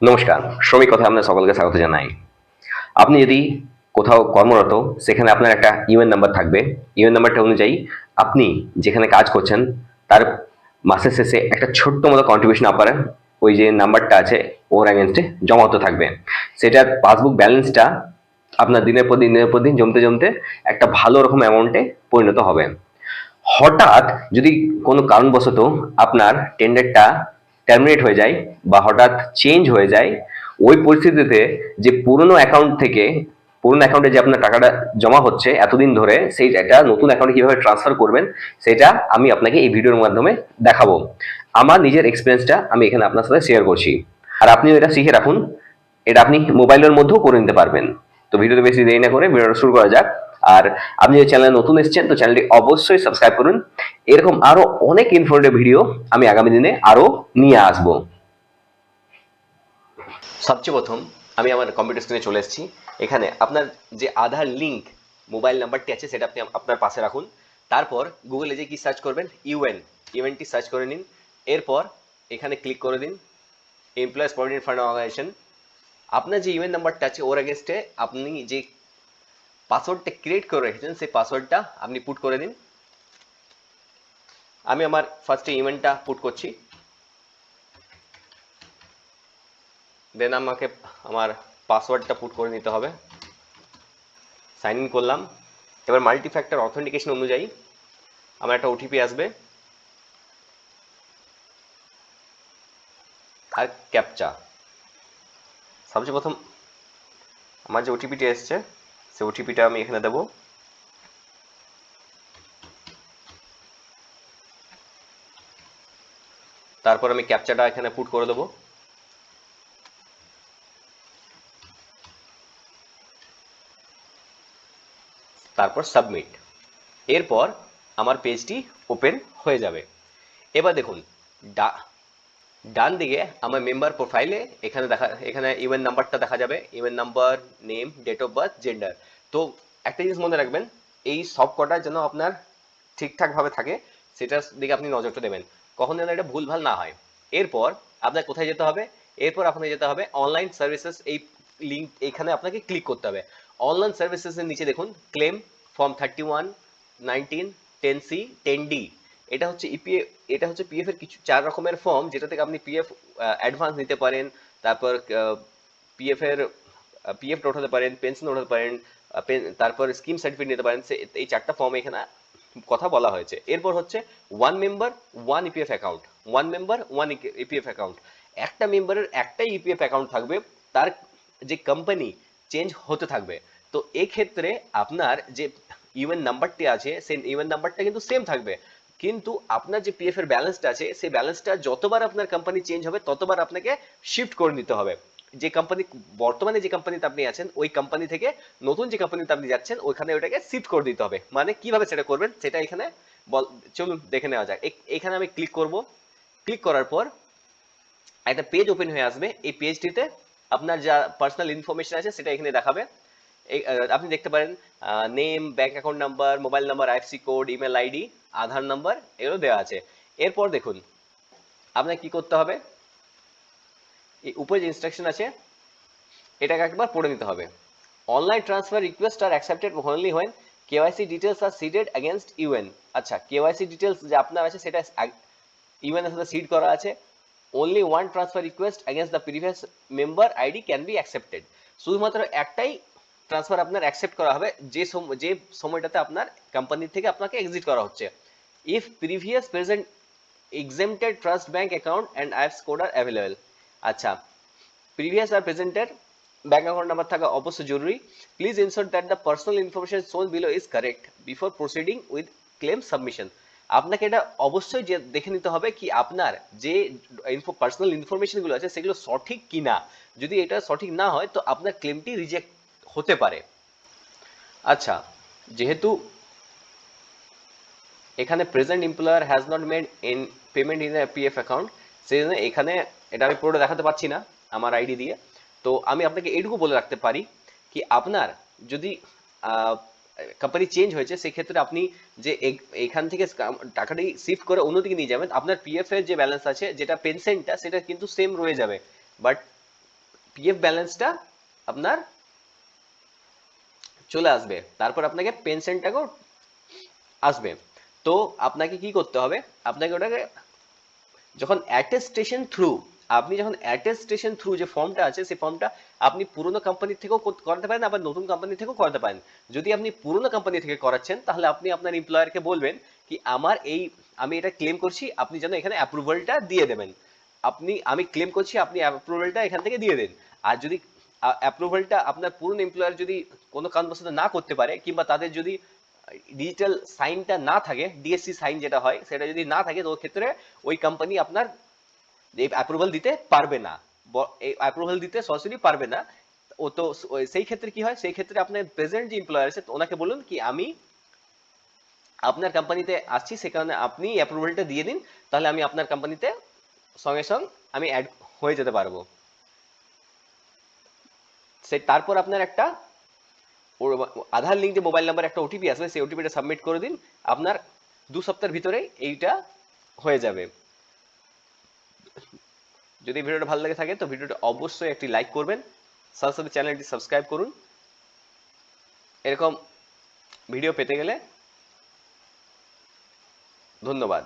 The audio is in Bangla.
নমস্কার, শ্রমিক কথায় আপনাদের সকলকে স্বাগত জানাই। আপনি যদি কোথাও কর্মরত, সেখানে আপনার একটা ইউএন নাম্বার থাকবে। ইউএন নাম্বারটা অনুযায়ী আপনি যেখানে কাজ করছেন তার মাসের শেষে একটা ছোট্ট মতো কন্ট্রিবিউশন আপনার ওই যে নাম্বারটা আছে ওর অ্যাগেনস্টে জমা হতে থাকবে। সেটার পাসবুক ব্যালেন্সটা আপনার দিনের পর দিন জমতে জমতে একটা ভালো রকম অ্যামাউন্টে পরিণত হবে। হঠাৎ যদি কোনো কারণবশত আপনার টেন্ডারটা টার্মিনেট হয়ে যায় বা হঠাৎ চেঞ্জ হয়ে যায়, ওই পরিস্থিতিতে যে পুরনো অ্যাকাউন্টে যে আপনার টাকাটা জমা হচ্ছে এতদিন ধরে, সেই একটা নতুন অ্যাকাউন্টে কিভাবে ট্রান্সফার করবেন সেটা আমি আপনাকে এই ভিডিওর মাধ্যমে দেখাবো। আমার নিজের এক্সপিরিয়েন্সটা আমি এখানে আপনার সাথে শেয়ার করছি, আর আপনিও এটা শিখে রাখুন। এটা আপনি মোবাইলের মধ্যেও করে নিতে পারবেন। তো ভিডিওতে বেশি দেরি না করে ভিডিওটা শুরু করা যাক। আর আপনি যদি চ্যানেলে নতুন এসেছেন তো চ্যানেলটি অবশ্যই সাবস্ক্রাইব করুন। এরকম আরো অনেক ইনফরমেটিভ ভিডিও আমি আগামী দিনে আরো নিয়ে আসবো। সবচেয়ে প্রথম আমি আমার কম্পিউটার স্ক্রিনে চলে এসেছি। এখানে আপনার যে আধার লিঙ্ক মোবাইল নাম্বারটি আছে সেটা আপনি আপনার পাশে রাখুন। তারপর গুগলে যে কি সার্চ করবেন, ইউএনটি সার্চ করে নিন। এরপর এখানে ক্লিক করে দিন এমপ্লয়িজ প্রভিডেন্ট ফান্ড অর্গানাইজেশন। আপনার যে ইউএন নাম্বারটা আছে ওর এগেনস্টে আপনি যে পাসওয়ার্ডটা ক্রিয়েট করে রেখেছেন সেই পাসওয়ার্ডটা আপনি পুট করে দিন। আমি আমার ফার্স্টে ইউএনটা পুট করছি, দেন আমাকে আমার পাসওয়ার্ডটা পুট করে নিতে হবে। সাইন ইন করলাম। এবার মাল্টি ফ্যাক্টর অথেন্টিকেশন অনুযায়ী আমার একটা ওটিপি আসবে আর ক্যাপচা। সবচেয়ে প্রথম আমার যে ওটিপিটি এসছে সেই ওটিপিটা আমি এখানে দেবো। তারপর আমি ক্যাপচাটা এখানে পুট করে দেবো। তারপর সাবমিট। এরপর আমার পেজটি ওপেন হয়ে যাবে। এবার দেখুন ডান দিকে আমার মেম্বার প্রোফাইলে এখানে ইউএন নাম্বারটা দেখা যাবে, UAN number, name, date of birth, gender. তো একটা জিনিস মনে রাখবেন, এই সব কটা যেন আপনার ঠিকঠাক ভাবে থাকে সেটার দিকে আপনি নজরটা দেবেন, কখন যেন এটা ভুলভাল না হয়। এরপর আপনার কোথায় যেতে হবে, এরপর আপনাকে যেতে হবে অনলাইন সার্ভিসেস। এই লিঙ্ক এখানে আপনাকে ক্লিক করতে হবে। অনলাইন সার্ভিসেস এর নিচে দেখুন ক্লেম ফর্ম 31, 19, 10C, 10D। এটা হচ্ছে ইপিএফ, এটা হচ্ছে পিএফ এর কিছু 4 রকমের ফর্ম যেটা থেকে আপনি পিএফ অ্যাডভান্স নিতে পারেন। তারপর পিএফ এর পিএফ ওঠাতে পারেন, পেনশন ওঠাতে পারেন, তারপর স্কিম সার্টিফিকেট নিতে পারেন। এই 4টা ফর্ম এখানে কথা বলা হয়েছে। এরপর হচ্ছে one member one EPF account, one member one EPF account. একটা মেম্বারের একটাই ইপিএফ অ্যাকাউন্ট থাকবে, তার যে কোম্পানি চেঞ্জ হতে থাকবে। তো এই ক্ষেত্রে আপনার যে ইউএন নাম্বারটি আছে সেই ইউএন নাম্বারটা কিন্তু সেম থাকবে, কিন্তু আপনার যে পিএফ এর ব্যালেন্সটা আছে সেই ব্যালেন্সটা যতবার আপনার কোম্পানি চেঞ্জ হবে ততবার আপনাকে শিফট করে নিতে হবে। যে কোম্পানি বর্তমানে যে কোম্পানিতে আপনি আছেন ওই কোম্পানি থেকে নতুন যে কোম্পানিতে আপনি যাচ্ছেন ওইখানে ওটাকে শিফট করে দিতে হবে। মানে কিভাবে সেটা করবেন সেটা এখানে চলুন দেখে নেওয়া যাক। এখানে আমি ক্লিক করব। ক্লিক করার পর একটা পেজ ওপেন হয়ে আসবে। এই পেজটিতে আপনার যা পার্সোনাল ইনফরমেশন আছে সেটা এখানে দেখাবে। আপনি দেখতে পারেন name, bank account number, mobile number, IFSC code, email ID, Aadhaar number, এগুলো দেওয়া আছে। এরপর দেখুন আপনাকে কি করতে হবে, এই উপরে যে ইনস্ট্রাকশন আছে এটাকে একবার পড়ে নিতে হবে। Online transfer request are accepted only when KYC details are seeded against UAN. আচ্ছা, কেওয়াইসি ডিটেলস যে আপনার আছে সেটা ইউএন এর সাথে সিড করা আছে। only one transfer request against the previous member id can be accepted। শুধুমাত্র একটাই ট্রান্সফার আপনার অ্যাকসেপ্ট করা হবে যে সময়টাতে আপনার কোম্পানি থেকে আপনাকে এক্সিট করা হচ্ছে। if previous present exempted trust bank account and IFS code are available। আচ্ছা, প্রিভিয়াস আর প্রেজেন্টের ব্যাংক অ্যাকাউন্ট নাম্বার থাকা অবশ্যই জরুরি। Please ensure that the personal information shown below is correct before proceeding with claim submission. আপনাকে এটা অবশ্যই যে দেখে নিতে হবে কি আপনার যে পার্সোনাল ইনফরমেশন গুলো আছে সেগুলো সঠিক কিনা। যদি এটা সঠিক না হয় তো আপনার ক্লেমটি রিজেক্ট হতে পারে। আচ্ছা, যেহেতু এখানে present employer has not made in payment in PF account, সেই জন্য এখানে এটা আমি পুরোটা দেখাতে পারছি না আমার আইডি দিয়ে। তো আমি আপনাকে এইটুকু বলে রাখতে পারি কি আপনার যদি কোম্পানি চেঞ্জ হয়েছে সেক্ষেত্রে আপনি যে এখান থেকে টাকাটি শিফট করে অন্যদিকে নিয়ে যাবেন, আপনার পিএফ এর যে ব্যালেন্স আছে যেটা পেনশনটা সেটা কিন্তু সেম রয়ে যাবে। বাট পিএফ ব্যালেন্সটা আপনার চলে আসবে, তারপর আপনাকে পেনশনটাকেও আসবে। তো আপনাকে কি করতে হবে, আপনাকে ওটাকে যখন অ্যাটেস্টেশন থ্রু, আপনি যখন অ্যাটেস্টেশন থ্রু যে ফর্মটা আছে সেই ফর্মটা আপনি পুরোনো কোম্পানি থেকেও করাতে পারেন, আবার নতুন কোম্পানি থেকেও করাতে পারেন। যদি আপনি পুরোনো কোম্পানি থেকে করাচ্ছেন তাহলে আপনি আপনার এমপ্লয়ারকে বলবেন কি আমার এই, আমি এটা ক্লেম করছি, আপনি যেন এখানে অ্যাপ্রুভালটা দিয়ে দেবেন। আমি ক্লেম করছি, আপনি অ্যাপ্রুভালটা এখান থেকে দিয়ে দেন। আর যদি অ্যাপ্রুভালটা আপনার পুরনো এমপ্লয়ার যদি কোনো কারণবশত না করতে পারে, কিংবা তাদের যদি ডিজিটাল সাইনটা না থাকে, ডিএসসি সাইন যেটা হয় সেটা যদি না থাকে, তো ক্ষেত্রে ওই কোম্পানি আপনার এই অ্যাপ্রুভাল দিতে পারবে না, এই অ্যাপ্রুভাল দিতে সরাসরি পারবে না। ও তো সেই ক্ষেত্রে কি হয়, সেই ক্ষেত্রে আপনার প্রেজেন্ট যে এমপ্লয়ার আছে ওনাকে বলুন কি আমি আপনার কোম্পানিতে আসছি, সে কারণে আপনি অ্যাপ্রুভালটা দিয়ে দিন, তাহলে আমি আপনার কোম্পানিতে সঙ্গে সঙ্গে আমি অ্যাড হয়ে যেতে পারবো। তারপর আপনার একটা আধার লিঙ্ক যে মোবাইল নাম্বার একটা ওটিপি আসবে, সেই ওটিপিটা সাবমিট করে দিন, আপনার 2 সপ্তাহের ভিতরে এইটা হয়ে যাবে। যদি ভিডিওটা ভালো লাগে থাকে তো ভিডিওটা অবশ্যই একটি লাইক করবেন, সাথে সাথে চ্যানেলটি সাবস্ক্রাইব করুন এরকম ভিডিও পেতে গেলে। ধন্যবাদ।